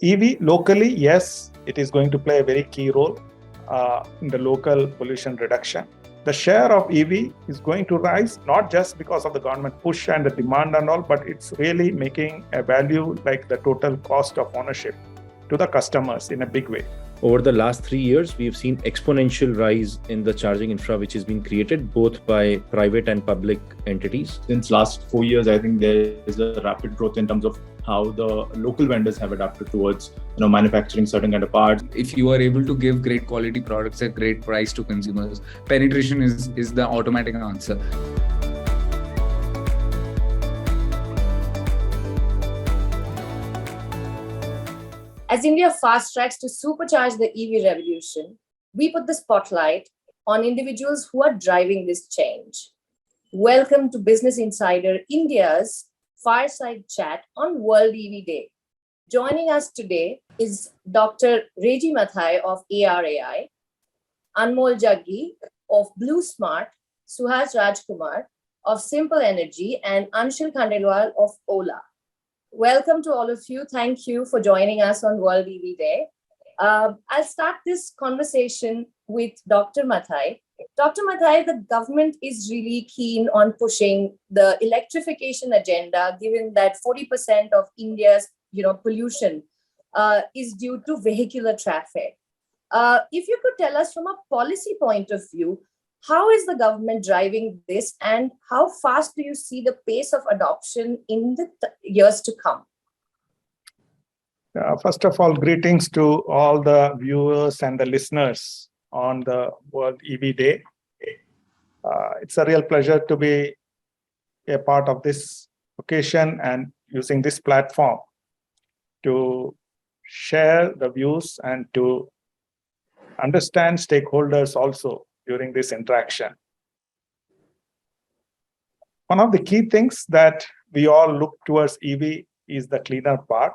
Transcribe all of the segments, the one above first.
EV locally, yes, it is going to play a very key role in the local pollution reduction. The share of EV is going to rise not just because of the government push and the demand and all, but it's really making a value like the total cost of ownership to the customers in a big way. Over the last 3 years, we've seen exponential rise in the charging infra which has been created both by private and public entities. Since last 4 years, I think there is a rapid growth in terms of how the local vendors have adapted towards manufacturing certain kind of parts. If you are able to give great quality products at great price to consumers, penetration is the automatic answer. As India fast tracks to supercharge the EV revolution, we put the spotlight on individuals who are driving this change. Welcome to Business Insider India's Fireside Chat on World EV Day. Joining us today is Dr. Reji Mathai of ARAI, Anmol Jaggi of Blue Smart, Suhas Rajkumar of Simple Energy, and Anshul Khandelwal of Ola. Welcome to all of you. Thank you for joining us on World EV Day. I'll start this conversation with Dr. Mathai. Dr. Mathai, the government is really keen on pushing the electrification agenda, given that 40% of India's pollution is due to vehicular traffic. If you could tell us from a policy point of view, how is the government driving this, and how fast do you see the pace of adoption in the years to come? First of all, greetings to all the viewers and the listeners on the World EV Day. It's a real pleasure to be a part of this occasion and using this platform to share the views and to understand stakeholders also during this interaction. One of the key things that we all look towards EV is the cleaner part.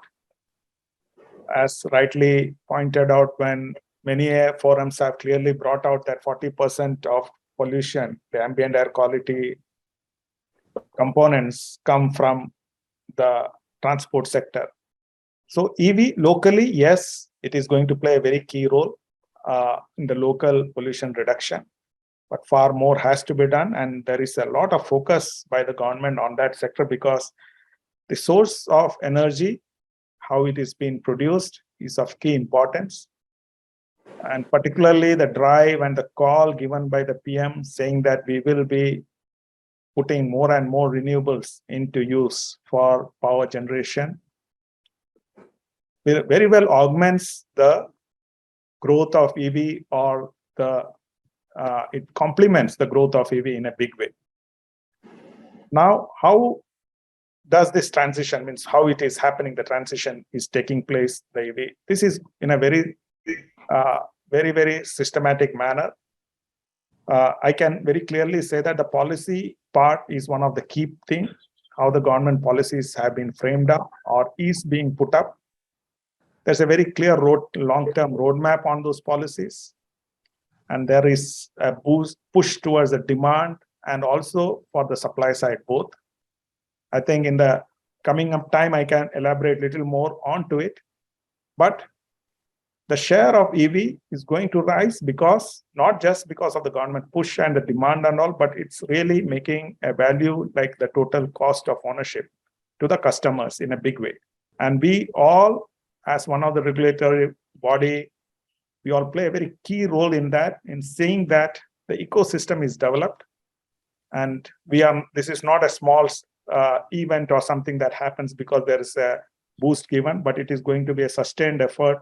As rightly pointed out, when many forums have clearly brought out that 40% of pollution, the ambient air quality components, come from the transport sector. So EV locally, yes, it is going to play a very key role in the local pollution reduction, but far more has to be done, and there is a lot of focus by the government on that sector because the source of energy, how it is being produced, is of key importance, and particularly the drive and the call given by the PM saying that we will be putting more and more renewables into use for power generation very well augments the growth of EV, or it complements the growth of EV in a big way. Now, how does this transition, means how it is happening, the transition is taking place, the EV? This is in a very, very systematic manner. I can very clearly say that the policy part is one of the key things, how the government policies have been framed up or is being put up. There's a very clear long-term roadmap on those policies. And there is a push towards the demand and also for the supply side both. I think in the coming up time, I can elaborate a little more onto it. But the share of EV is going to rise because, not just because of the government push and the demand and all, but it's really making a value like the total cost of ownership to the customers in a big way. And we all, as one of the regulatory body, we all play a very key role in that, in seeing that the ecosystem is developed. And this is not a small event or something that happens because there is a boost given, but it is going to be a sustained effort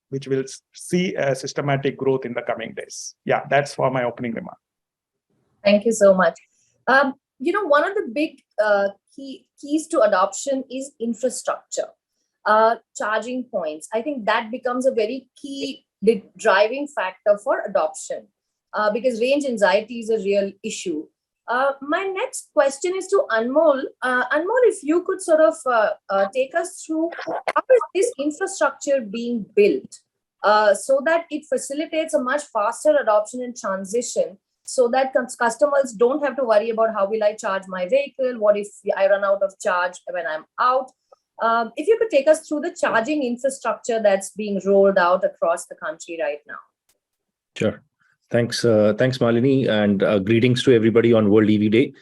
which will see a systematic growth in the coming days. Yeah, that's for my opening remark. Thank you so much. One of the big keys to adoption is infrastructure. Charging points. I think that becomes a very key driving factor for adoption because range anxiety is a real issue. My next question is to Anmol. Anmol, if you could sort of take us through how is this infrastructure being built so that it facilitates a much faster adoption and transition, so that customers don't have to worry about how will I charge my vehicle, what if I run out of charge when I'm out. If you could take us through the charging infrastructure that's being rolled out across the country right now. Sure. Thanks, Malini, and greetings to everybody on World EV Day.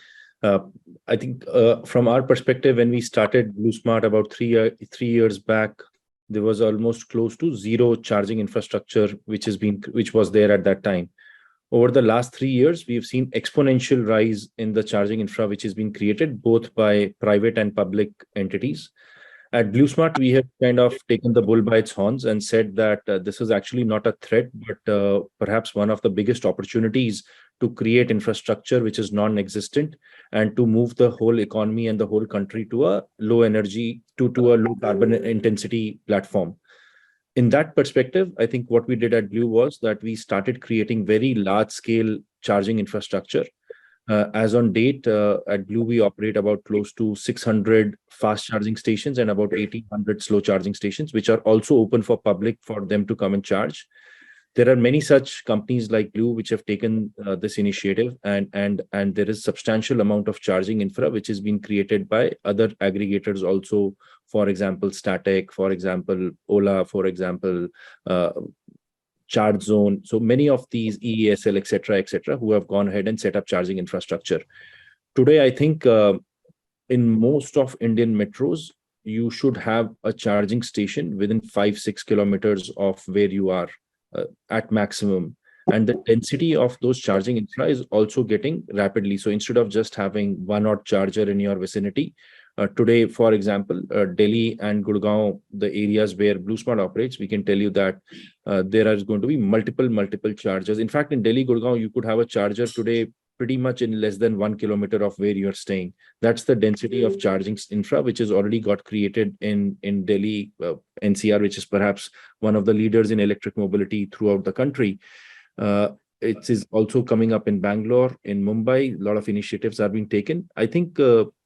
I think from our perspective, when we started BlueSmart about 3 years back, there was almost close to zero charging infrastructure, which was there at that time. Over the last 3 years, we've seen exponential rise in the charging infra, which has been created both by private and public entities. At BlueSmart, we have kind of taken the bull by its horns and said that this is actually not a threat, but perhaps one of the biggest opportunities to create infrastructure which is non-existent and to move the whole economy and the whole country to a low energy, to a low carbon intensity platform. In that perspective, I think what we did at Blue was that we started creating very large scale charging infrastructure. As on date, at Blue, we operate about close to 600 fast charging stations and about 1,800 slow charging stations, which are also open for public for them to come and charge. There are many such companies like Blue which have taken this initiative, and there is substantial amount of charging infra which has been created by other aggregators also. For example, Static, for example, Ola, for example, Charge Zone. So many of these EESL, etc., who have gone ahead and set up charging infrastructure. Today, I think in most of Indian metros, you should have a charging station within 5-6 kilometers of where you are at maximum. And the density of those charging infra is also getting rapidly. So instead of just having one odd charger in your vicinity, today, for example, Delhi and Gurgaon, the areas where BlueSmart operates, we can tell you that there is going to be multiple chargers. In fact, in Delhi, Gurgaon, you could have a charger today pretty much in less than 1 kilometer of where you're staying. That's the density of charging infra, which has already got created in Delhi, NCR, which is perhaps one of the leaders in electric mobility throughout the country. It is also coming up in Bangalore, in Mumbai. A lot of initiatives are being taken. I think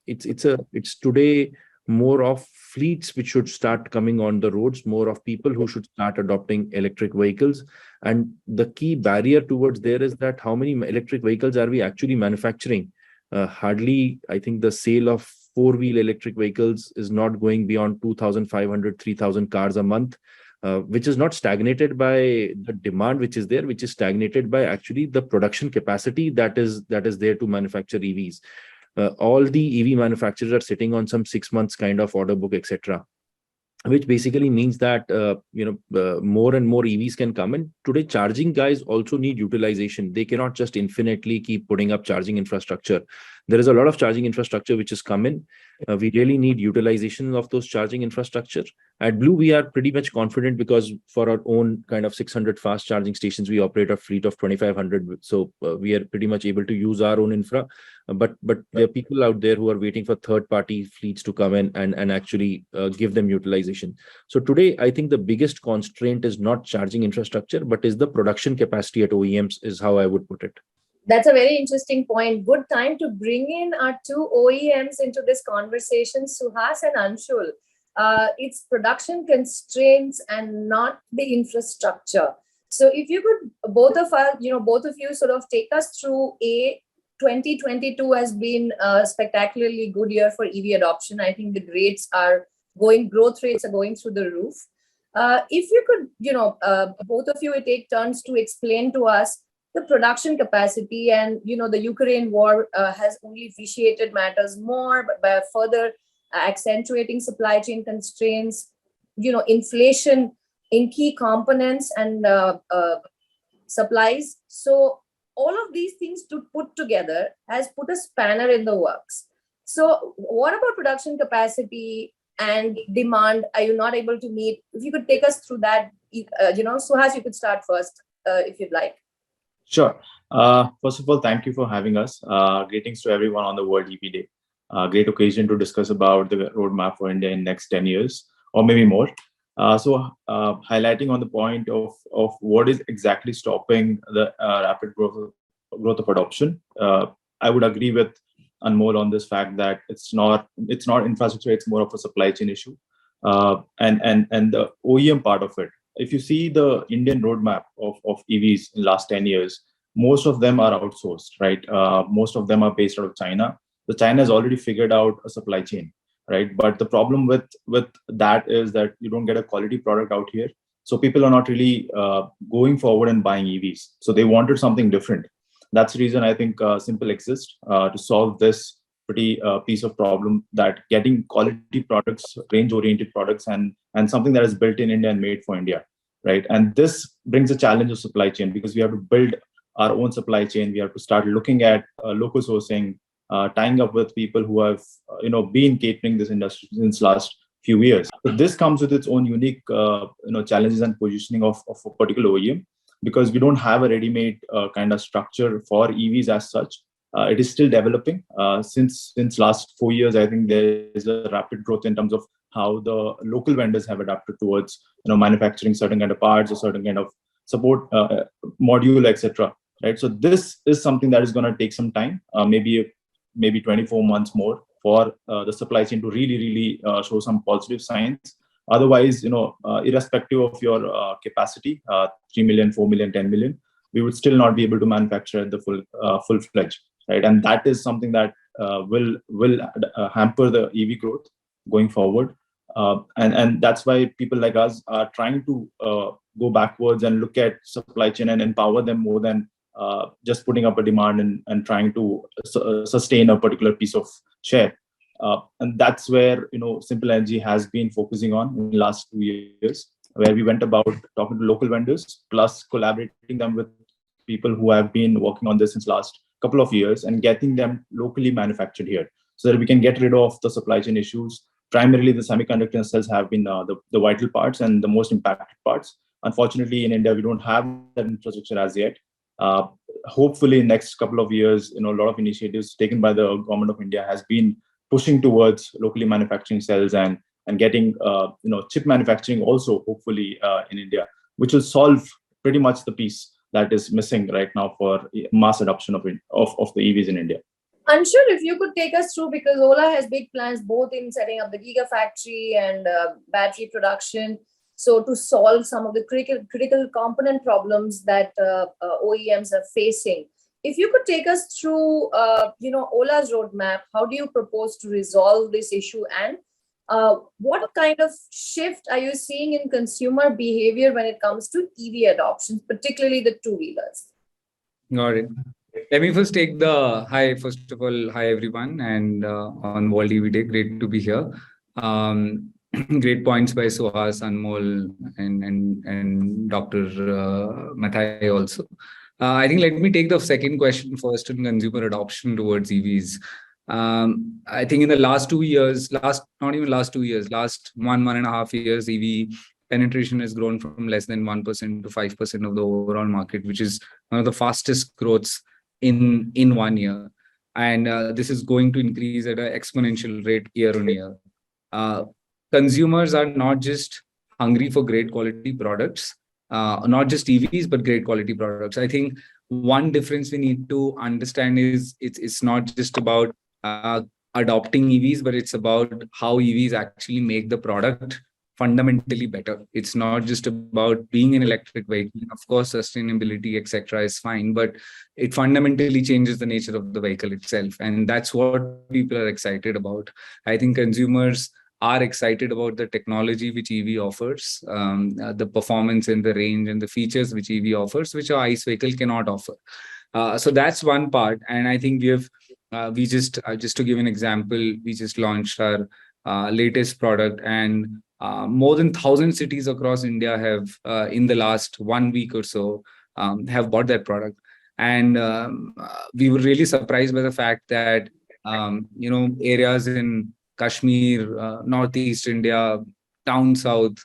it's today more of fleets which should start coming on the roads, more of people who should start adopting electric vehicles. And the key barrier towards there is that how many electric vehicles are we actually manufacturing? Hardly, I think the sale of four-wheel electric vehicles is not going beyond 2,500, 3,000 cars a month, which is not stagnated by the demand which is there, which is stagnated by actually the production capacity that is there to manufacture EVs. All the EV manufacturers are sitting on some 6 months kind of order book, etc., which basically means that more and more EVs can come in. Today, charging guys also need utilization. They cannot just infinitely keep putting up charging infrastructure. There is a lot of charging infrastructure which has come in. We really need utilization of those charging infrastructure. At Blue, we are pretty much confident because for our own kind of 600 fast charging stations, we operate a fleet of 2,500. So we are pretty much able to use our own infra. But there are people out there who are waiting for third-party fleets to come in and actually give them utilization. So today, I think the biggest constraint is not charging infrastructure, but is the production capacity at OEMs, is how I would put it. That's a very interesting point. Good time to bring in our two OEMs into this conversation, Suhas and Anshul. It's production constraints and not the infrastructure. So if you could, both of you sort of take us through 2022 has been a spectacularly good year for EV adoption. I think the growth rates are going through the roof. If you could, both of you would take turns to explain to us the production capacity, and the Ukraine war has only vitiated matters more, but by further accentuating supply chain constraints, inflation in key components and supplies. So all of these things to put together has put a spanner in the works. So what about production capacity and demand? Are you not able to meet? If you could take us through that, Suhas, you could start first if you'd like. Sure. First of all, thank you for having us. Greetings to everyone on the World EV Day. Great occasion to discuss about the roadmap for India in next 10 years or maybe more. So highlighting on the point of what is exactly stopping the rapid growth of adoption, I would agree with Anmol on this fact that it's not infrastructure, it's more of a supply chain issue, and the OEM part of it. If you see the Indian roadmap of EVs in the last 10 years, most of them are outsourced, right? Most of them are based out of China. So China has already figured out a supply chain. right? But the problem with that is that you don't get a quality product out here. So people are not really going forward and buying EVs. So they wanted something different. That's the reason I think Simple exists to solve this pretty piece of problem, that getting quality products, range-oriented products, and something that is built in India and made for India, right? And this brings a challenge of supply chain, because we have to build our own supply chain. We have to start looking at local sourcing, tying up with people who have been catering this industry since last few years. But this comes with its own unique challenges and positioning of a particular OEM, because we don't have a ready-made kind of structure for EVs as such. It is still developing. Since last 4 years, I think there is a rapid growth in terms of how the local vendors have adapted towards manufacturing certain kind of parts or certain kind of support module, etc. Right. So this is something that is going to take some time, maybe 24 months more, for the supply chain to really show some positive signs. Otherwise, irrespective of your capacity, 3 million, 4 million, 10 million, we would still not be able to manufacture at the full-fledged, right? And that is something that will hamper the EV growth going forward. And that's why people like us are trying to go backwards and look at supply chain and empower them more than just putting up a demand and trying to sustain a particular piece of share. And that's where Simple Energy has been focusing on in the last 2 years, where we went about talking to local vendors, plus collaborating them with people who have been working on this since last couple of years, and getting them locally manufactured here, so that we can get rid of the supply chain issues. Primarily, the semiconductor cells have been the vital parts and the most impacted parts. Unfortunately, in India, we don't have that infrastructure as yet. Hopefully, in next couple of years, a lot of initiatives taken by the government of India has been pushing towards locally manufacturing cells and getting chip manufacturing also, hopefully, in India, which will solve pretty much the piece that is missing right now for mass adoption of the EVs in India. Anshul, if you could take us through, because Ola has big plans both in setting up the gigafactory and battery production. So to solve some of the critical component problems that OEMs are facing, if you could take us through, Ola's roadmap, how do you propose to resolve this issue, and what kind of shift are you seeing in consumer behavior when it comes to EV adoption, particularly the two-wheelers? Got it. Let me first take the hi. First of all, hi everyone, and on World EV Day, great to be here. Great points by Suhas, Anmol, and Dr. Mathai also. I think let me take the second question first on consumer adoption towards EVs. I think in the last 2 years, last 1.5 years, EV penetration has grown from less than 1% to 5% of the overall market, which is one of the fastest growths in 1 year. And this is going to increase at an exponential rate year on year. Consumers are not just hungry for great quality products, not just EVs, but great quality products. I think one difference we need to understand is it's not just about adopting EVs, but it's about how EVs actually make the product fundamentally better. It's not just about being an electric vehicle. Of course, sustainability, etc., is fine, but it fundamentally changes the nature of the vehicle itself. And that's what people are excited about. I think consumers are excited about the technology which EV offers, the performance and the range and the features which EV offers, which a ICE vehicle cannot offer. So that's one part. And I think we just to give an example, we just launched our latest product, and more than 1,000 cities across India have, in the last 1 week or so, have bought that product. And we were really surprised by the fact that, areas in Kashmir, Northeast India, down south,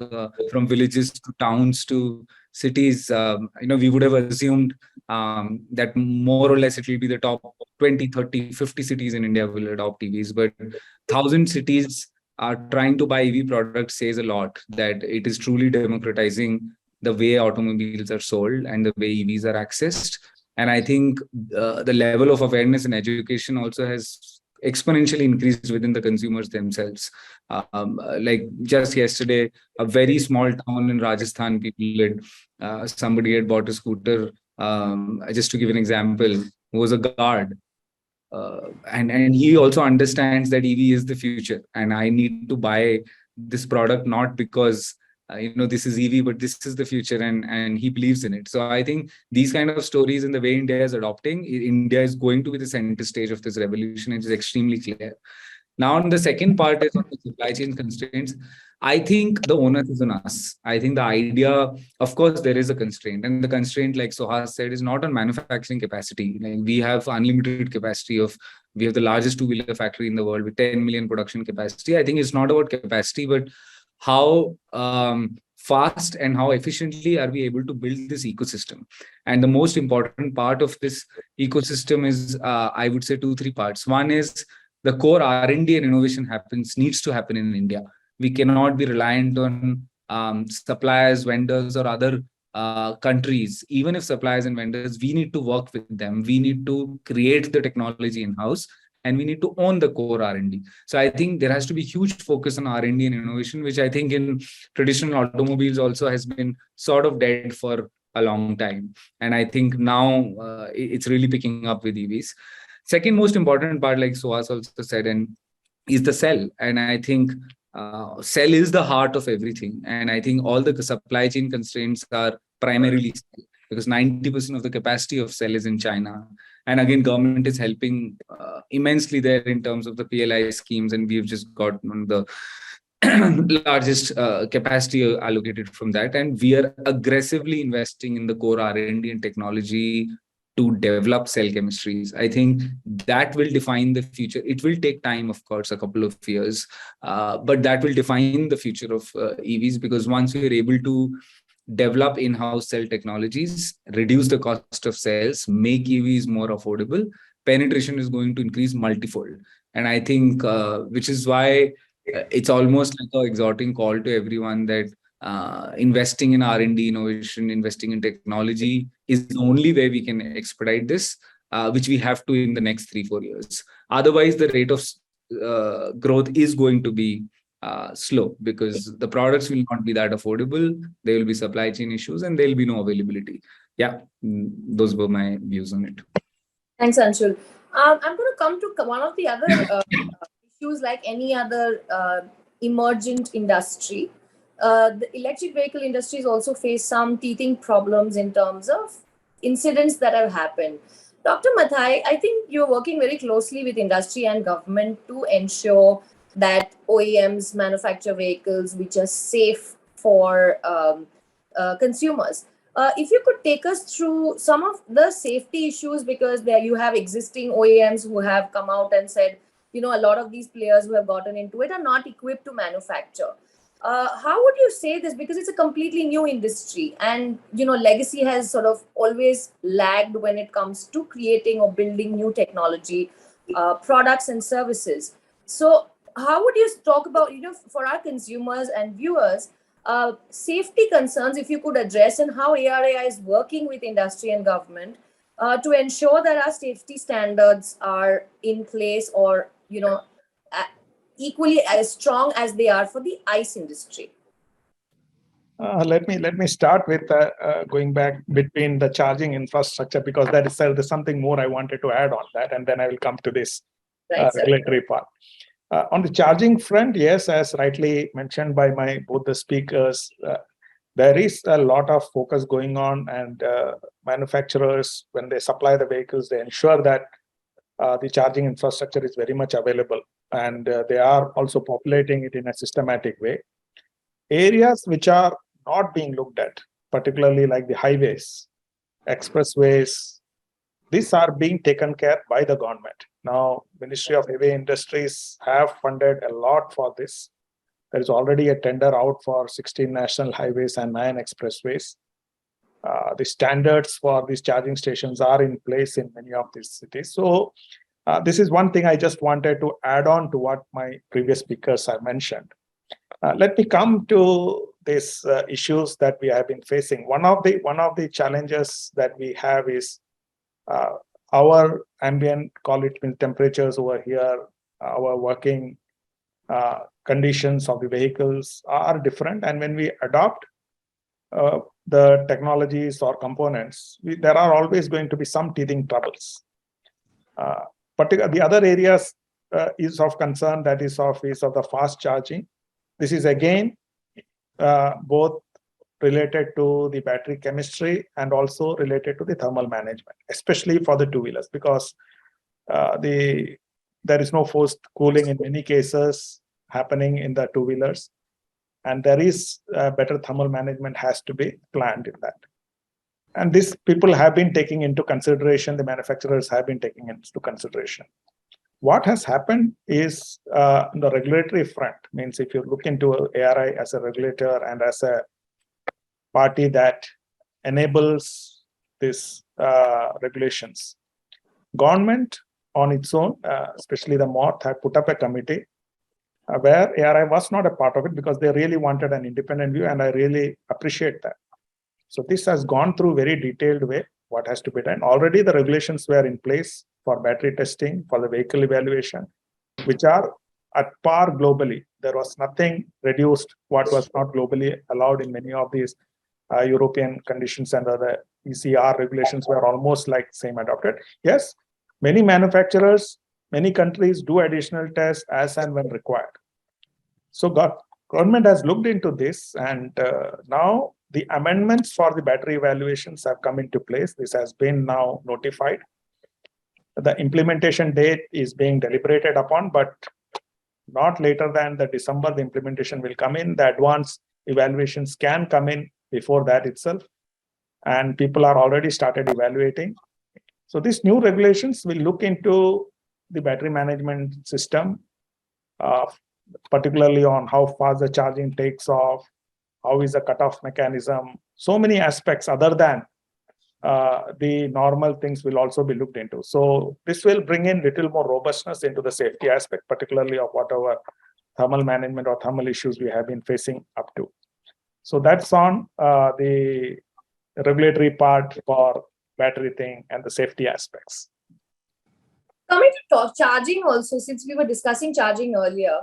from villages to towns to cities, we would have assumed that more or less it will be the top 20, 30, 50 cities in India will adopt EVs. But 1,000 cities are trying to buy EV products says a lot, that it is truly democratizing the way automobiles are sold and the way EVs are accessed. And I think the level of awareness and education also has exponentially increased within the consumers themselves. Like just yesterday, a very small town in Rajasthan, somebody had bought a scooter, just to give an example, who was a guard. and he also understands that EV is the future, and I need to buy this product not because this is EV, but this is the future, and he believes in it. So I think these kind of stories and the way India is adopting, India is going to be the center stage of this revolution. It is extremely clear. Now, on the second part is on the supply chain constraints. I think the onus is on us. I think the idea, of course, there is a constraint, and the constraint, like Suhas said, is not on manufacturing capacity. Like, we have unlimited capacity we have the largest two-wheeler factory in the world with 10 million production capacity. I think it's not about capacity, but how fast and how efficiently are we able to build this ecosystem. And the most important part of this ecosystem is, I would say, 2-3 parts. One is the core R&D and innovation needs to happen in India. We cannot be reliant on suppliers, vendors, or other countries. Even if suppliers and vendors, we need to work with them. We need to create the technology in-house, and we need to own the core R&D. So I think there has to be huge focus on R&D and innovation, which I think in traditional automobiles also has been sort of dead for a long time. And I think now it's really picking up with EVs. Second most important part, like Suhas also said, and is the cell. And I think cell is the heart of everything. And I think all the supply chain constraints are primarily cell, because 90% of the capacity of cell is in China. And again, government is helping immensely there in terms of the PLI schemes. And we've just got one of the largest capacity allocated from that. And we are aggressively investing in the core R&D and technology to develop cell chemistries. I think that will define the future. It will take time, of course, a couple of years, but that will define the future of EVs, because once we are able to develop in-house cell technologies, reduce the cost of cells, make EVs more affordable, penetration is going to increase multifold. And I think, which is why it's almost like an exhorting call to everyone that investing in R&D innovation, investing in technology is the only way we can expedite this, which we have to in the next 3-4 years. Otherwise, the rate of growth is going to be slow, because the products will not be that affordable. There will be supply chain issues, and there will be no availability. Yeah, those were my views on it. Thanks, Anshul. I'm going to come to one of the other issues, like any other emergent industry. The electric vehicle industries also face some teething problems in terms of incidents that have happened. Dr. Mathai, I think you're working very closely with industry and government to ensure that OEMs manufacture vehicles which are safe for consumers. If you could take us through some of the safety issues, because there you have existing OEMs who have come out and said, a lot of these players who have gotten into it are not equipped to manufacture. How would you say this? Because it's a completely new industry, and legacy has sort of always lagged when it comes to creating or building new technology, products and services. So how would you talk about, for our consumers and viewers, safety concerns, if you could address, and how ARAI is working with industry and government to ensure that our safety standards are in place, or equally as strong as they are for the ICE industry? Let me start with going back between the charging infrastructure, because that is there's something more I wanted to add on that, and then I will come to this regulatory part. On the charging front, yes, as rightly mentioned by both the speakers, there is a lot of focus going on, and manufacturers, when they supply the vehicles, they ensure that the charging infrastructure is very much available, and they are also populating it in a systematic way. Areas which are not being looked at, particularly like the highways, expressways, these are being taken care by the government. Now, Ministry of Heavy Industries have funded a lot for this. There is already a tender out for 16 national highways and 9 expressways. The standards for these charging stations are in place in many of these cities. So this is one thing I just wanted to add on to what my previous speakers have mentioned. Let me come to these issues that we have been facing. One of the challenges that we have is our ambient, call it temperatures over here, our working conditions of the vehicles are different. And when we adopt the technologies or components, there are always going to be some teething troubles. the other areas is of concern, that is of the fast charging. This is again both related to the battery chemistry and also related to the thermal management, especially for the two-wheelers, because there is no forced cooling in many cases happening in the two-wheelers, and there is better thermal management has to be planned in that. And this people have been taking into consideration, the manufacturers have been taking into consideration. What has happened is the regulatory front, means if you look into ARI as a regulator and as a party that enables these regulations, government on its own, especially the MORTH, had put up a committee where ARI was not a part of it because they really wanted an independent view, and I really appreciate that. So this has gone through very detailed way what has to be done. Already the regulations were in place for battery testing, for the vehicle evaluation, which are at par globally. There was nothing reduced what was not globally allowed in many of these European conditions, and other ECR regulations were almost like same adopted. Yes, many manufacturers, many countries do additional tests as and when required. So government has looked into this, and now the amendments for the battery evaluations have come into place. This has been now notified. The implementation date is being deliberated upon, but not later than the December, the implementation will come in. The advanced evaluations can come in before that itself, and people are already started evaluating. So these new regulations will look into the battery management system, particularly on how fast the charging takes off, how is the cutoff mechanism. So many aspects other than the normal things will also be looked into. So this will bring in little more robustness into the safety aspect, particularly of whatever thermal management or thermal issues we have been facing up to. So that's on the regulatory part for battery thing and the safety aspects. Coming to charging also, since we were discussing charging earlier,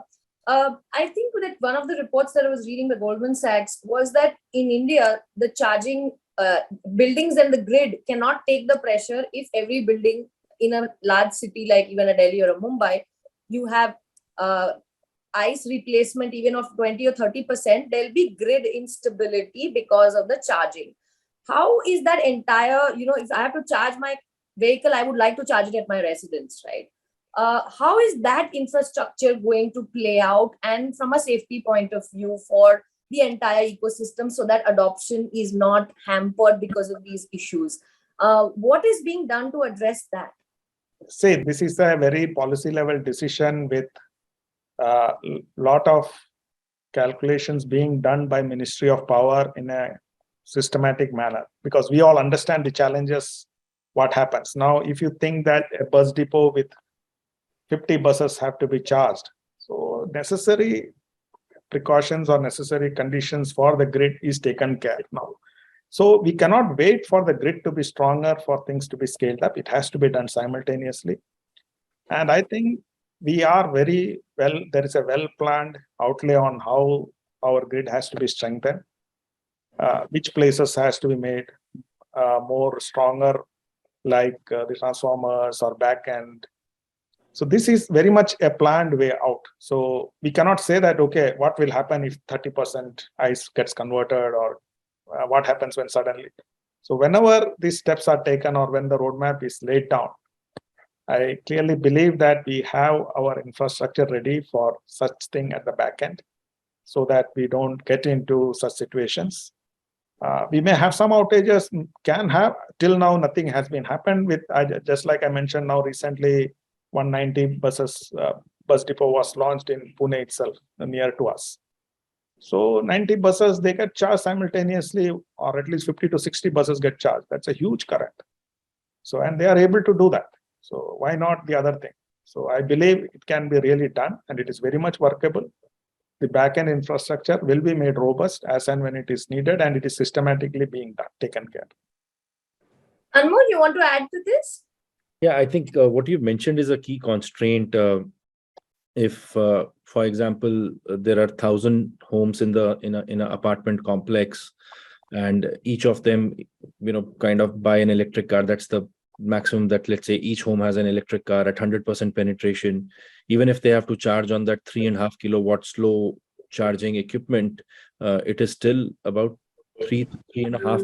I think that one of the reports that I was reading, the Goldman Sachs, was that in India, the charging buildings and the grid cannot take the pressure if every building in a large city like even a Delhi or a Mumbai, you have ICE replacement even of 20 or 30%, there'll be grid instability because of the charging. How is that entire, if I have to charge my vehicle, I would like to charge it at my residence, right? How is that infrastructure going to play out, and from a safety point of view for the entire ecosystem, so that adoption is not hampered because of these issues? What is being done to address that? See, this is a very policy level decision with a lot of calculations being done by Ministry of Power in a systematic manner, because we all understand the challenges, what happens. Now, if you think that a bus depot with 50 buses have to be charged, so necessary precautions or necessary conditions for the grid is taken care of now. So we cannot wait for the grid to be stronger for things to be scaled up. It has to be done simultaneously. And I think we are very well, there is a well-planned outlay on how our grid has to be strengthened, which places has to be made more stronger, like the transformers or back end. So this is very much a planned way out. So we cannot say that, okay, what will happen if 30% ICE gets converted, or what happens when suddenly. So whenever these steps are taken or when the roadmap is laid down, I clearly believe that we have our infrastructure ready for such thing at the back end, so that we don't get into such situations. We may have some outages, can have, till now nothing has been happened with, just like I mentioned now recently, 190 buses, bus depot was launched in Pune itself, near to us. So 90 buses, they get charged simultaneously, or at least 50 to 60 buses get charged. That's a huge current. So, and they are able to do that. So why not the other thing? So I believe it can be really done, and it is very much workable. The backend infrastructure will be made robust as and when it is needed, and it is systematically being done, taken care. Anmol, you want to add to this? Yeah, I think what you mentioned is a key constraint. If, for example, there are 1,000 homes in an apartment complex, and each of them, kind of buy an electric car, that's the maximum that, let's say, each home has an electric car at 100% penetration. Even if they have to charge on that 3.5 kilowatt slow charging equipment, it is still about 3.5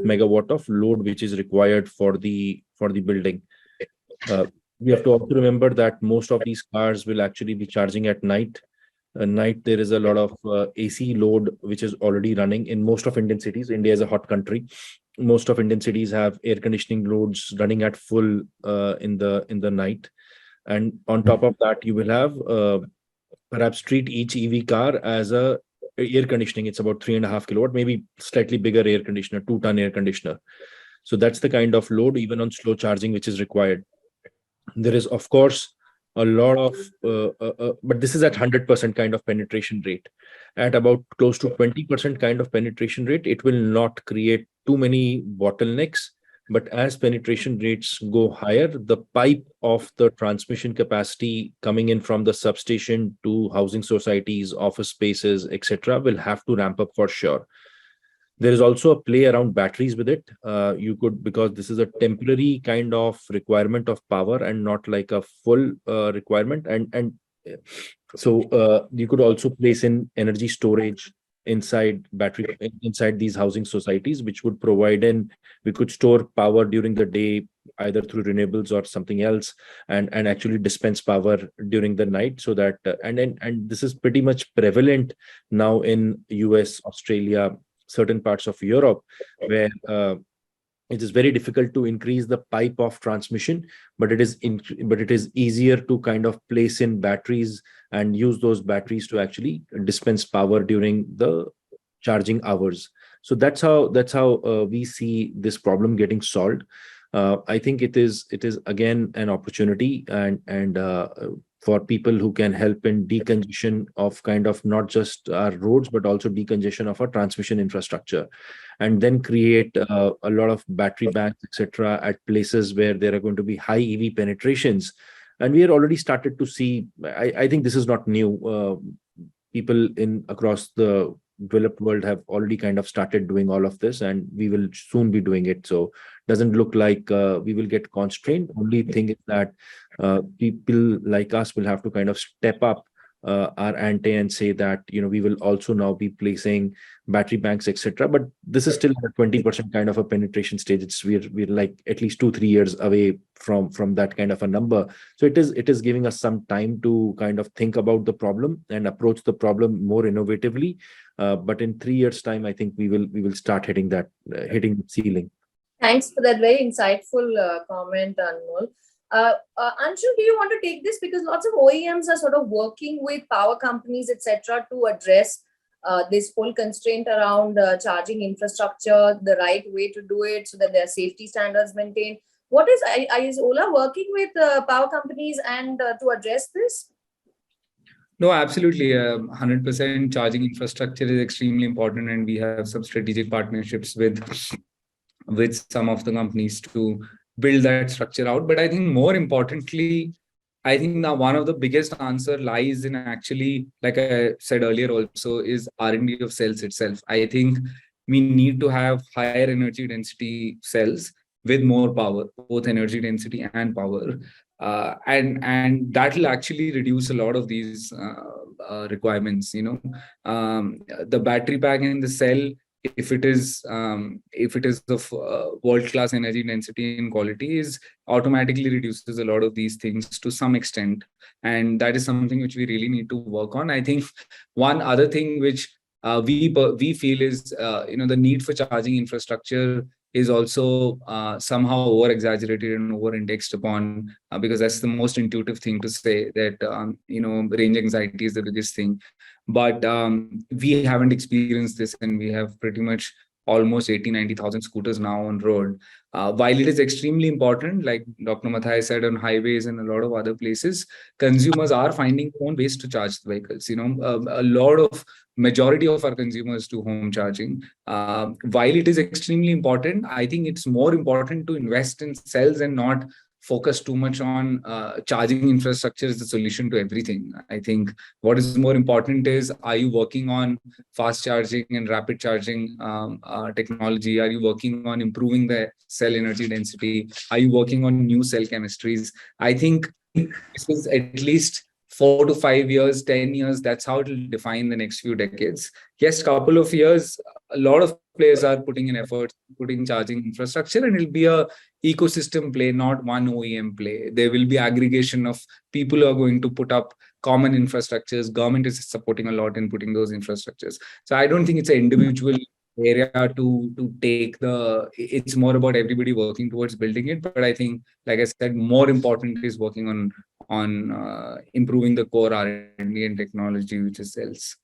megawatt of load which is required for the building. We have to also remember that most of these cars will actually be charging at night. At night, there is a lot of AC load which is already running in most of Indian cities. India is a hot country. Most of Indian cities have air conditioning loads running at full in the night, and on top of that, you will have perhaps treat each EV car as a air conditioning. It's about 3.5 kilowatt, maybe slightly bigger air conditioner, 2-ton air conditioner. So that's the kind of load even on slow charging which is required. There is, of course, a lot of, but this is at 100% kind of penetration rate. At about close to 20% kind of penetration rate, it will not create too many bottlenecks. But as penetration rates go higher, the pipe of the transmission capacity coming in from the substation to housing societies, office spaces, etc., will have to ramp up for sure. There is also a play around batteries with it. You could, because this is a temporary kind of requirement of power and not like a full requirement. And so you could also place in energy storage inside these housing societies, which would provide, and we could store power during the day, either through renewables or something else, and actually dispense power during the night, so that and this is pretty much prevalent now in US, Australia, certain parts of Europe, where it is very difficult to increase the pipe of transmission, but it is easier to kind of place in batteries and use those batteries to actually dispense power during the charging hours. So that's how we see this problem getting solved. I think it is again an opportunity, and for people who can help in decongestion of kind of not just our roads, but also decongestion of our transmission infrastructure, and then create a lot of battery banks, etc., at places where there are going to be high EV penetrations. And we are already started to see, I think this is not new. People across the developed world have already kind of started doing all of this, and we will soon be doing it. So doesn't look like we will get constrained. Only thing is that people like us will have to kind of step up our ante and say that, we will also now be placing battery banks, etc. But this is still a 20% kind of a penetration stage. We're like at least 2-3 years away from that kind of a number. So it is giving us some time to kind of think about the problem and approach the problem more innovatively. But in 3 years' time, I think we will start hitting the ceiling. Thanks for that very insightful comment, Anmol. Anshul, do you want to take this? Because lots of OEMs are sort of working with power companies, etc., to address this whole constraint around charging infrastructure, the right way to do it so that there are safety standards maintained. Is Ola working with power companies and to address this? No, absolutely. 100% charging infrastructure is extremely important, and we have some strategic partnerships with some of the companies to build that structure out. But I think more importantly, I think now one of the biggest answer lies in actually, like I said earlier also, is R&D of cells itself. I think we need to have higher energy density cells with more power, both energy density and power. And that will actually reduce a lot of these requirements. The battery pack in the cell, if it is of world-class energy density and quality, is automatically reduces a lot of these things to some extent, and that is something which we really need to work on. I think one other thing which we feel is the need for charging infrastructure is also somehow over-exaggerated and over-indexed upon, because that's the most intuitive thing to say, that range anxiety is the biggest thing. But we haven't experienced this, and we have pretty much almost 80,000-90,000 scooters now on road. While it is extremely important, like Dr. Mathai said, on highways and a lot of other places, consumers are finding their own ways to charge the vehicles. Majority of our consumers do home charging. While it is extremely important, I think it's more important to invest in cells and not focus too much on charging infrastructure as the solution to everything. I think what is more important is, are you working on fast charging and rapid charging technology? Are you working on improving the cell energy density? Are you working on new cell chemistries? I think this is at least 4 to 5 years, 10 years. That's how it will define the next few decades. Yes, couple of years, a lot of players are putting in effort, putting charging infrastructure, and it'll be a ecosystem play, not one OEM play. There will be aggregation of people who are going to put up common infrastructures. Government is supporting a lot in putting those infrastructures. So I don't think it's an individual area to take the, it's more about everybody working towards building it. But I think, like I said, more important is working on improving the core R&D and technology which is cells.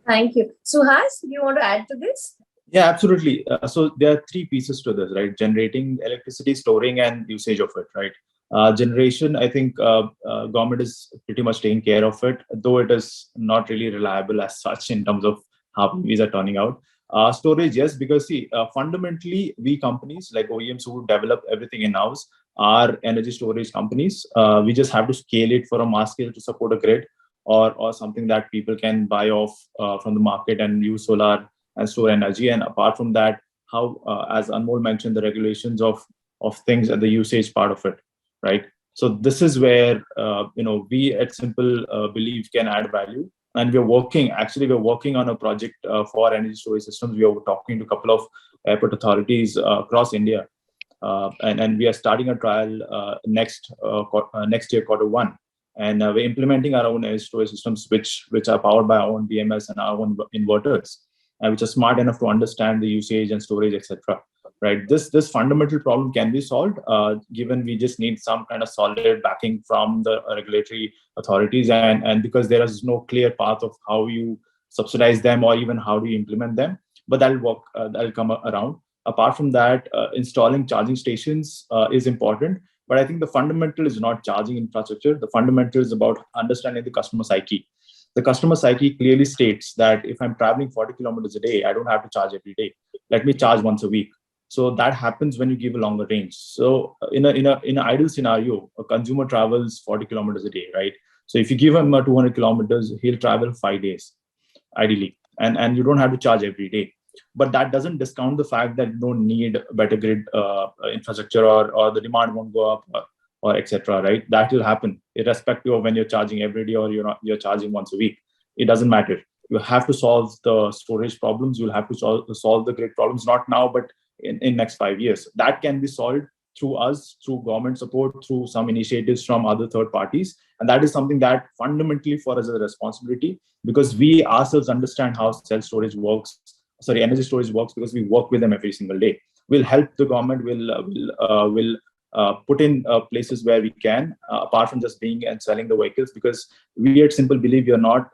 Thank you. Suhas, do you want to add to this? Yeah, absolutely. So there are three pieces to this, right? Generating electricity, storing, and usage of it, right? Generation, I think government is pretty much taking care of it, though it is not really reliable as such in terms of how EVs are turning out. Storage, yes, because see, fundamentally, we companies like OEMs who develop everything in-house are energy storage companies. We just have to scale it for a mass scale to support a grid, or something that people can buy off from the market and use solar and store energy. And apart from that, how, as Anmol mentioned, the regulations of things and the usage part of it, right? So this is where we at Simple believe can add value. And we're working on a project for energy storage systems. We are talking to a couple of airport authorities across India. And we are starting a trial next year, Q1. And we're implementing our own energy storage systems, which are powered by our own BMS and our own inverters, which are smart enough to understand the usage and storage, etc. Right? This fundamental problem can be solved, given we just need some kind of solid backing from the regulatory authorities, and because there is no clear path of how you subsidize them or even how do you implement them. But that'll work. That'll come around. Apart from that, installing charging stations is important. But I think the fundamental is not charging infrastructure. The fundamental is about understanding the customer psyche. The customer psyche clearly states that if I'm traveling 40 kilometers a day, I don't have to charge every day. Let me charge once a week. So that happens when you give a longer range. So in an ideal scenario, a consumer travels 40 kilometers a day, right? So if you give him 200 kilometers, he'll travel 5 days, ideally, and you don't have to charge every day. But that doesn't discount the fact that you don't need better grid infrastructure, or the demand won't go up, or etc. Right? That will happen irrespective of when you're charging every day or you're charging once a week. It doesn't matter. You have to solve the storage problems. You'll have to solve the grid problems, not now, but in next 5 years. That can be solved through us, through government support, through some initiatives from other third parties. And that is something that fundamentally for us is a responsibility, because we ourselves understand how energy storage works, because we work with them every single day. We'll help the government, will put in places where we can, apart from just being and selling the vehicles, because we at Simple believe we are not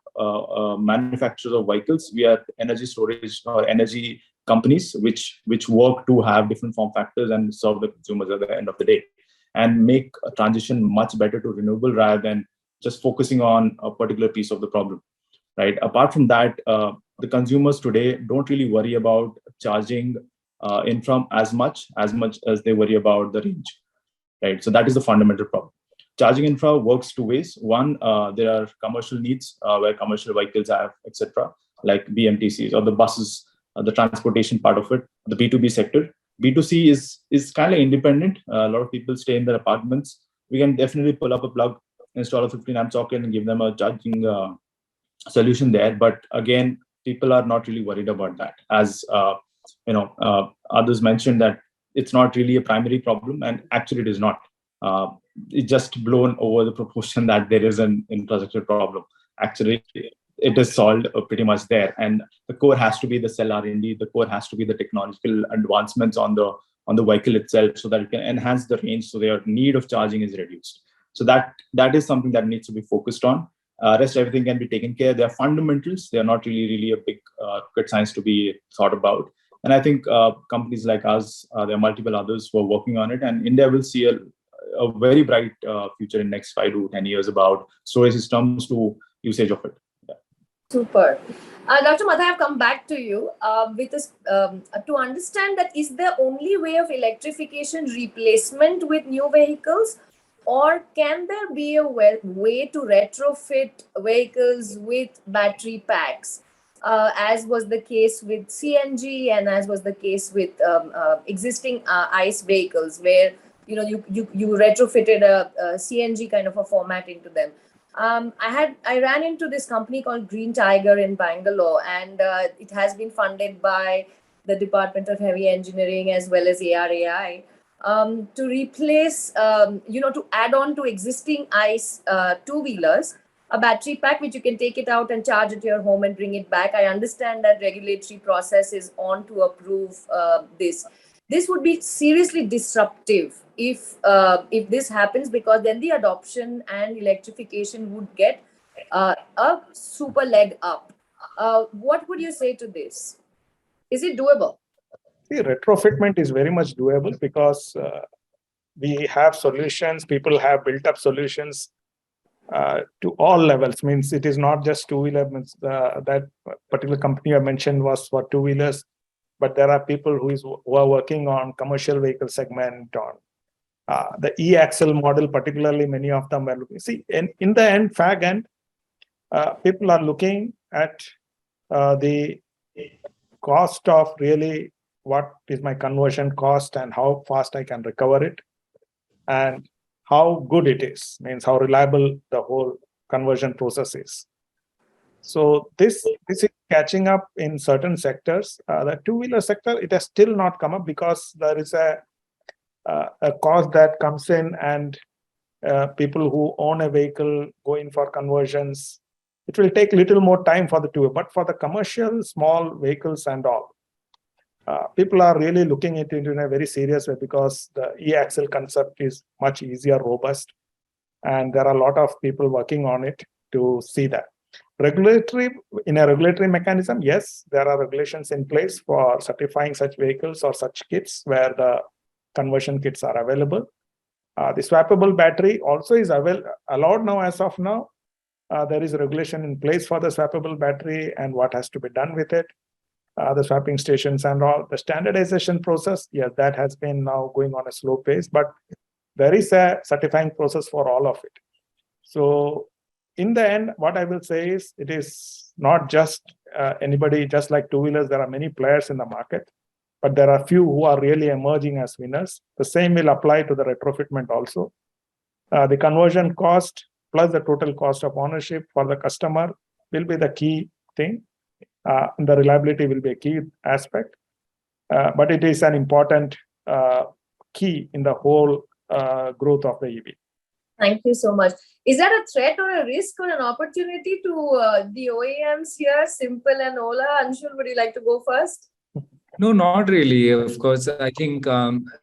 manufacturers of vehicles. We are energy storage or energy companies which work to have different form factors and serve the consumers at the end of the day, and make a transition much better to renewable rather than just focusing on a particular piece of the problem, right? Apart from that, the consumers today don't really worry about charging infra as much as they worry about the range, right? So that is the fundamental problem. Charging infra works two ways. One, there are commercial needs where commercial vehicles have, etc., like BMTCs or the buses, the transportation part of it, the B2B sector. B2C is kind of independent. A lot of people stay in their apartments. We can definitely pull up a plug, install a 15 amp socket, and give them a charging solution there. But again, people are not really worried about that. As others mentioned, that it's not really a primary problem, and actually it is not. It's just blown over the proportion that there is an infrastructure problem. Actually, it is solved pretty much there, and the core has to be the cell R&D. The core has to be the technological advancements on the vehicle itself, so that it can enhance the range, so their need of charging is reduced. So that is something that needs to be focused on. Rest everything can be taken care. They are fundamentals. They are not really a big rocket science to be thought about. And I think companies like us, there are multiple others who are working on it, and India will see a very bright future in next 5 to 10 years about storage systems to usage of it. Super. Dr. Mathai, I've come back to you with this to understand that is there only way of electrification replacement with new vehicles, or can there be a way to retrofit vehicles with battery packs, as was the case with CNG and as was the case with existing ICE vehicles, where you retrofitted a CNG kind of a format into them. I ran into this company called Green Tiger in Bangalore, and it has been funded by the Department of Heavy Engineering as well as ARAI to replace, to add on to existing ICE two-wheelers, a battery pack which you can take it out and charge at your home and bring it back. I understand that regulatory process is on to approve this. This would be seriously disruptive if this happens, because then the adoption and electrification would get a super leg up. What would you say to this? Is it doable? See, retrofitment is very much doable because we have solutions. People have built up solutions to all levels. Means it is not just two-wheeler. That particular company I mentioned was for two-wheelers, but there are people who are working on commercial vehicle segment, on the e-axle model, particularly many of them are looking. See, in the end, fag end, people are looking at the cost of really what is my conversion cost and how fast I can recover it, and how good it is, means how reliable the whole conversion process is. So this is catching up in certain sectors. The two-wheeler sector, it has still not come up because there is a cost that comes in, and people who own a vehicle go in for conversions. It will take little more time for the two, but for the commercial small vehicles and all, people are really looking at it in a very serious way, because the e-axle concept is much easier, robust, and there are a lot of people working on it to see that. In a regulatory mechanism, yes, there are regulations in place for certifying such vehicles or such kits where the conversion kits are available. The swappable battery also is allowed now. As of now, there is a regulation in place for the swappable battery and what has to be done with it, the swapping stations and all. The standardization process, yes, that has been now going on a slow pace, but there is a certifying process for all of it. So in the end, what I will say is, it is not just anybody, just like two-wheelers, there are many players in the market, but there are few who are really emerging as winners. The same will apply to the retrofitment also. The conversion cost plus the total cost of ownership for the customer will be the key thing. The reliability will be a key aspect, but it is an important key in the whole growth of the EV. Thank you so much. Is that a threat or a risk or an opportunity to the OEMs here, Simple and Ola? Anshul, would you like to go first? No, not really. Of course, I think,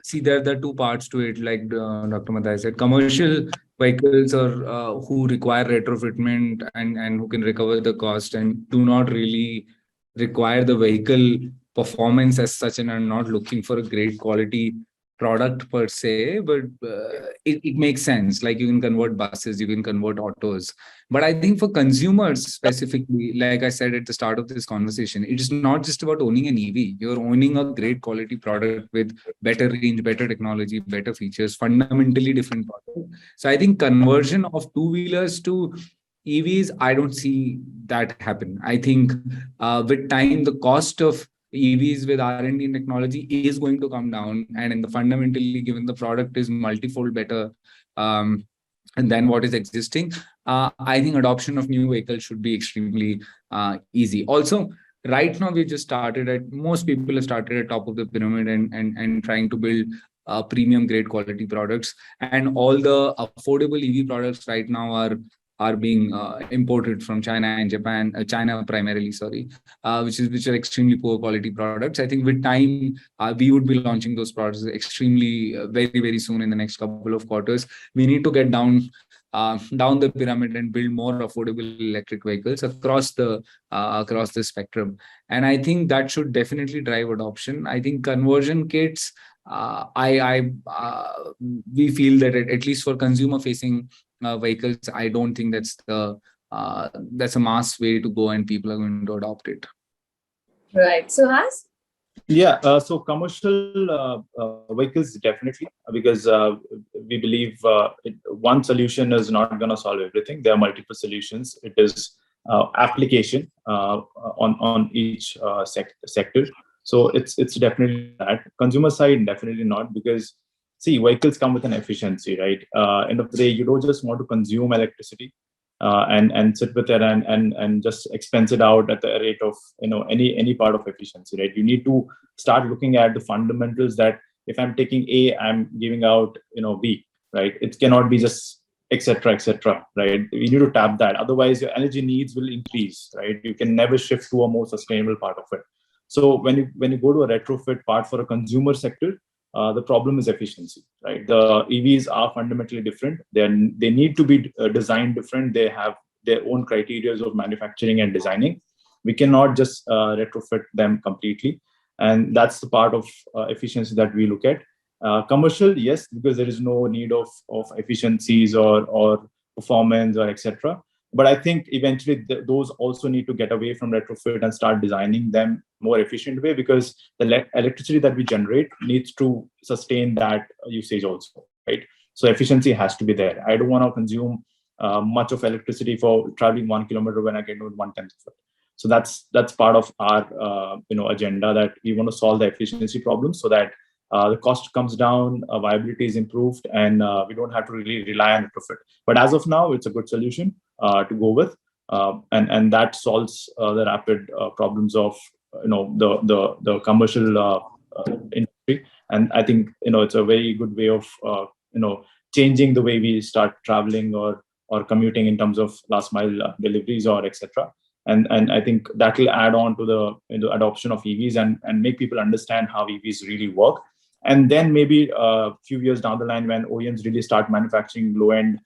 see, there are two parts to it. Like Dr. Mathai said, commercial vehicles or who require retrofitment and who can recover the cost and do not really require the vehicle performance as such, and are not looking for a great quality product per se, but it makes sense. Like, you can convert buses, you can convert autos. But I think for consumers specifically, like I said at the start of this conversation, it is not just about owning an EV. You're owning a great quality product with better range, better technology, better features, fundamentally different product. So I think conversion of two-wheelers to EVs, I don't see that happen. I think with time, the cost of EVs with R&D and technology is going to come down, and in the fundamentally, given the product is multifold better than what is existing, I think adoption of new vehicles should be extremely easy. Also, right now we just started most people have started at top of the pyramid and trying to build premium grade quality products, and all the affordable EV products right now are being imported from China and Japan, China primarily, which are extremely poor quality products. I think with time, we would be launching those products extremely very, very soon in the next couple of quarters. We need to get down the pyramid and build more affordable electric vehicles across the spectrum. And I think that should definitely drive adoption. I think conversion kits, we feel that at least for consumer facing vehicles, I don't think that's the that's a mass way to go, and people are going to adopt it. Right. Suhas? Yeah, so commercial vehicles definitely, because we believe one solution is not going to solve everything. There are multiple solutions. It is application on each sector. So it's definitely that. Consumer side, definitely not, because see, vehicles come with an efficiency, right? End of the day, you don't just want to consume electricity and sit with it and just expense it out at the rate of any part of efficiency, right? You need to start looking at the fundamentals, that if I'm taking A, I'm giving out B, right? It cannot be just etc., right? You need to tap that, otherwise your energy needs will increase, right? You can never shift to a more sustainable part of it. So when you go to a retrofit part for a consumer sector, the problem is efficiency, right? The EVs are fundamentally different. They need to be designed different. They have their own criteria of manufacturing and designing. We cannot just retrofit them completely, and that's the part of efficiency that we look at. Commercial, yes, because there is no need of efficiencies or performance or etc. But I think eventually those also need to get away from retrofit and start designing them more efficient way, because the electricity that we generate needs to sustain that usage also, right? So efficiency has to be there. I don't want to consume much of electricity for traveling 1 kilometer when I can do it 1/10 of it. So that's part of our agenda, that we want to solve the efficiency problem, so that the cost comes down, viability is improved, and we don't have to really rely on retrofit. But as of now, it's a good solution to go with, and that solves the rapid problems of the commercial industry. And I think it's a very good way of changing the way we start traveling or commuting in terms of last mile deliveries or etc. And I think that will add on to the adoption of EVs and make people understand how EVs really work. And then maybe a few years down the line, when OEMs really start manufacturing low-end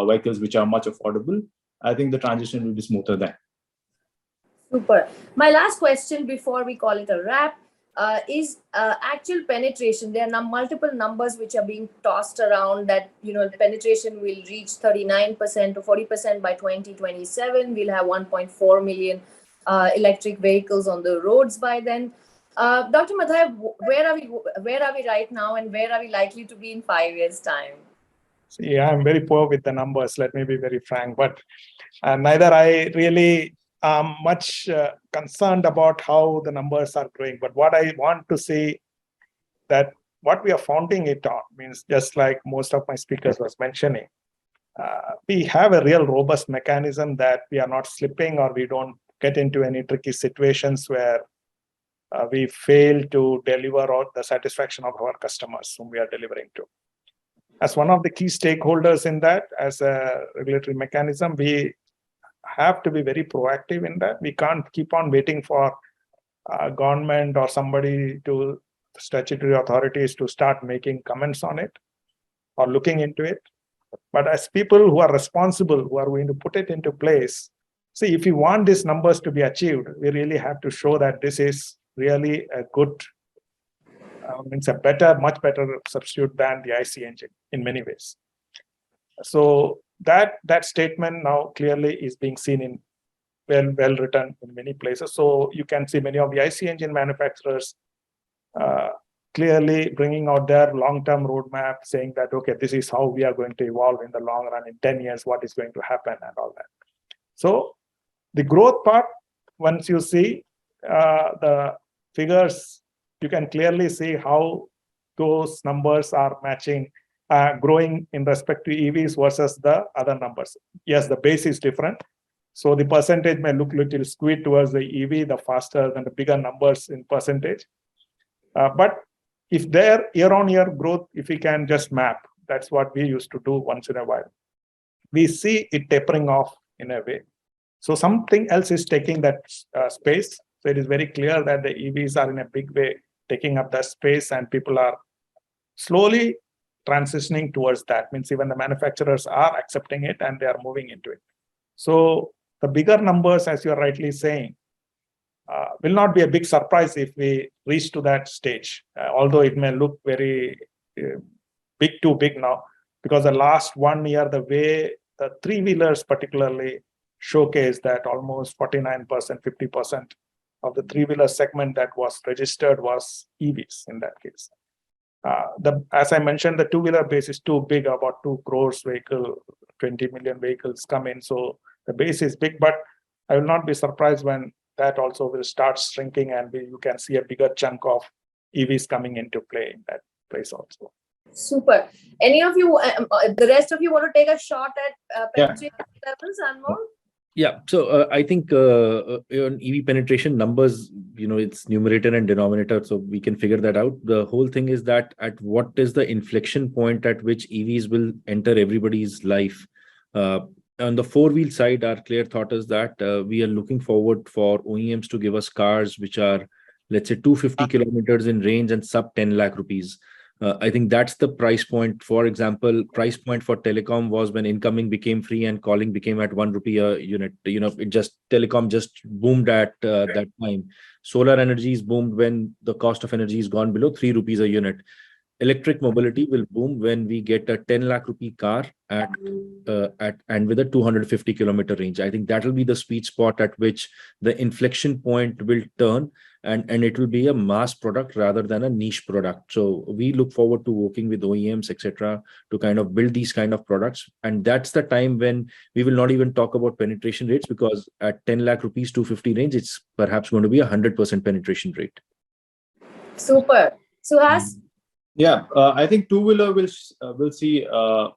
vehicles which are much affordable, I think the transition will be smoother then. Super. My last question before we call it a wrap is actual penetration. There are multiple numbers which are being tossed around, that penetration will reach 39% to 40% by 2027. We'll have 1.4 million electric vehicles on the roads by then. Dr. Mathai, where are we right now, and where are we likely to be in 5 years' time? See, I'm very poor with the numbers, let me be very frank, but neither I really am much concerned about how the numbers are growing. But what I want to say, that what we are founding it on means, just like most of my speakers was mentioning, we have a real robust mechanism that we are not slipping, or we don't get into any tricky situations where we fail to deliver on the satisfaction of our customers whom we are delivering to. As one of the key stakeholders in that, as a regulatory mechanism, we have to be very proactive in that. We can't keep on waiting for government or somebody to statutory authorities to start making comments on it or looking into it. But as people who are responsible, who are going to put it into place, see, if you want these numbers to be achieved, we really have to show that this is really a good, it's a much better substitute than the IC engine in many ways. So that statement now clearly is being seen in well written in many places. So you can see many of the IC engine manufacturers clearly bringing out their long-term roadmap, saying that, okay, this is how we are going to evolve in the long run. In 10 years, what is going to happen and all that. So the growth part, once you see the figures, you can clearly see how those numbers are matching, growing in respect to EVs versus the other numbers. Yes, the base is different. So the percentage may look a little skewed towards the EV, the faster than the bigger numbers in percentage. But if their year-on-year growth, if we can just map, that's what we used to do once in a while. We see it tapering off in a way. So something else is taking that space. So it is very clear that the EVs are in a big way taking up that space, and people are slowly transitioning towards that. Means even the manufacturers are accepting it and they are moving into it. So the bigger numbers, as you're rightly saying, will not be a big surprise if we reach to that stage, although it may look very too big now, because the last 1 year, the way the three-wheelers particularly showcased that almost 49%, 50% of the three-wheeler segment that was registered was EVs in that case. As I mentioned, the two-wheeler base is too big, about 2 crores vehicle, 20 million vehicles come in. So the base is big, but I will not be surprised when that also will start shrinking and you can see a bigger chunk of EVs coming into play in that place also. Super. Any of you, the rest of you want to take a shot at penetration levels, Anmol? Yeah, so I think on EV penetration numbers, it's numerator and denominator, so we can figure that out. The whole thing is that at what is the inflection point at which EVs will enter everybody's life. On the four-wheel side, our clear thought is that we are looking forward for OEMs to give us cars which are, let's say, 250 kilometers in range and sub 10 lakh rupees. I think that's the price point. For example, price point for telecom was when incoming became free and calling became at 1 rupee a unit. Telecom just boomed at that time. Solar energies boomed when the cost of energy is gone below 3 rupees a unit. Electric mobility will boom when we get a 10 lakh rupee car and with a 250 kilometer range. I think that will be the sweet spot at which the inflection point will turn, and it will be a mass product rather than a niche product. So we look forward to working with OEMs, etc., to kind of build these kind of products. And that's the time when we will not even talk about penetration rates, because at 10 lakh rupees, 250 range, it's perhaps going to be 100% penetration rate. Super. Suhas? Yeah, I think two-wheeler will see 400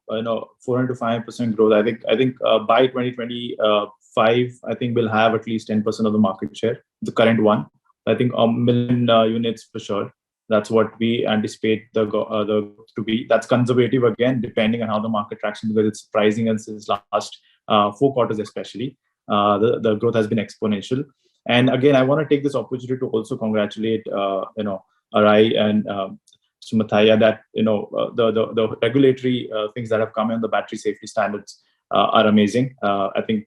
to 5% growth. I think by 2025, I think we'll have at least 10% of the market share, the current one. I think a million units for sure. That's what we anticipate the to be. That's conservative again, depending on how the market traction, because it's surprising us since last 4 quarters especially. The growth has been exponential. And again, I want to take this opportunity to also congratulate Arai and Mathai, that the regulatory things that have come in, the battery safety standards are amazing. I think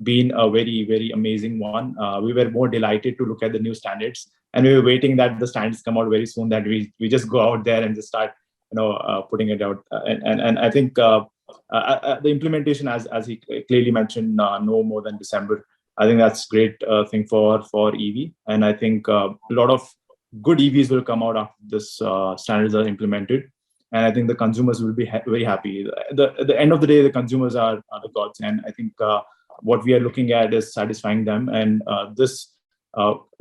been a very, very amazing one. We were more delighted to look at the new standards, and we were waiting that the standards come out very soon, that we just go out there and just start putting it out. And I think the implementation, as he clearly mentioned, no more than December. I think that's great thing for EV, and I think a lot of good EVs will come out after this standards are implemented, and I think the consumers will be very happy. At the end of the day, the consumers are the gods, and I think what we are looking at is satisfying them, and this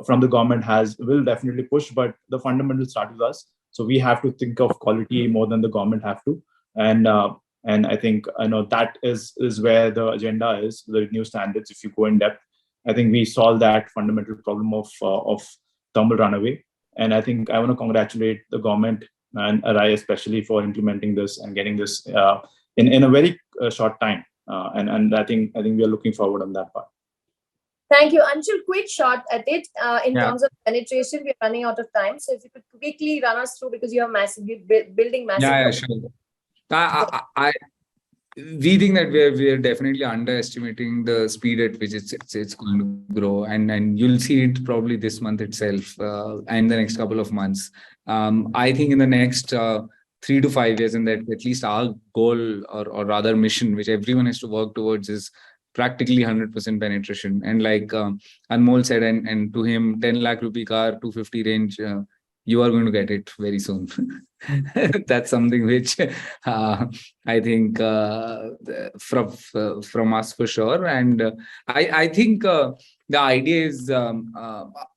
from the government will definitely push, but the fundamentals start with us. So we have to think of quality more than the government have to, and I think that is where the agenda is. The new standards, if you go in depth, I think we solve that fundamental problem of thermal runaway. And I think I want to congratulate the government and Arai especially for implementing this and getting this in a very short time. And I think we are looking forward on that part. Thank you. Anshul, quick shot at it. In terms of penetration, we're running out of time. So if you could quickly run us through, because you are building massive. Yeah, sure. We think that we're definitely underestimating the speed at which it's going to grow, and you'll see it probably this month itself and the next couple of months. I think in the next 3 to 5 years, and that at least our goal or rather mission, which everyone has to work towards, is practically 100% penetration. And like Anmol said, and to him, 10 lakh rupee car, 250 range, you are going to get it very soon. That's something which I think from us for sure. And I think the idea is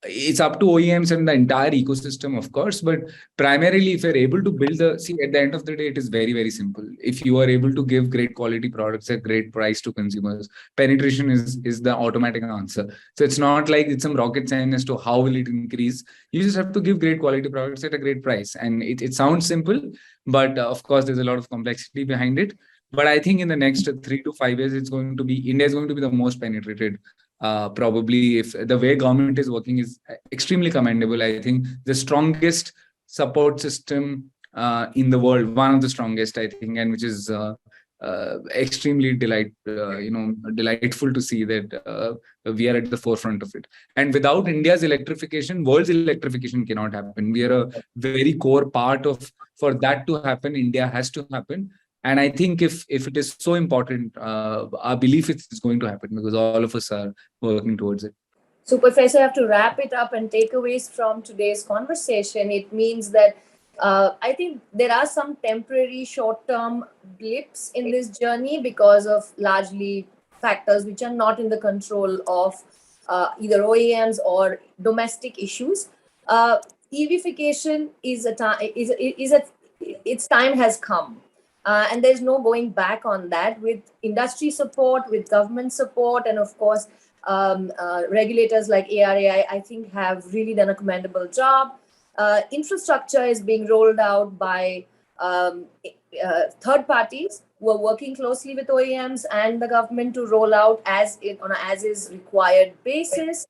it's up to OEMs and the entire ecosystem, of course, but primarily if you're able to build at the end of the day, it is very, very simple. If you are able to give great quality products at great price to consumers, penetration is the automatic answer. So it's not like it's some rocket science as to how will it increase. You just have to give great quality products at a great price. And it sounds simple, but of course, there's a lot of complexity behind it. But I think in the next 3 to 5 years, India is going to be the most penetrated. Probably, if the way government is working is extremely commendable. I think the strongest support system in the world, one of the strongest, I think, and which is extremely delightful to see that we are at the forefront of it. And without India's electrification, world's electrification cannot happen. We are a very core part of, for that to happen, India has to happen. And I think if it is so important, our belief is going to happen because all of us are working towards it. So, Professor, I have to wrap it up and takeaways from today's conversation. It means that I think there are some temporary short-term blips in this journey because of largely factors which are not in the control of either OEMs or domestic issues. EVification is its time has come. And there's no going back on that. With industry support, with government support, and of course, regulators like ARAI, I think, have really done a commendable job. Infrastructure is being rolled out by third parties who are working closely with OEMs and the government to roll out on an as is required basis.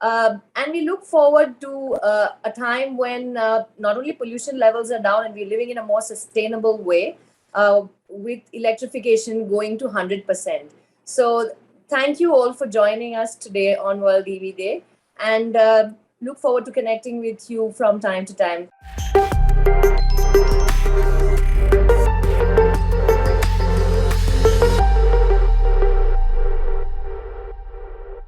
And we look forward to a time when not only pollution levels are down and we're living in a more sustainable way, with electrification going to 100%. So thank you all for joining us today on World EV Day, and look forward to connecting with you from time to time.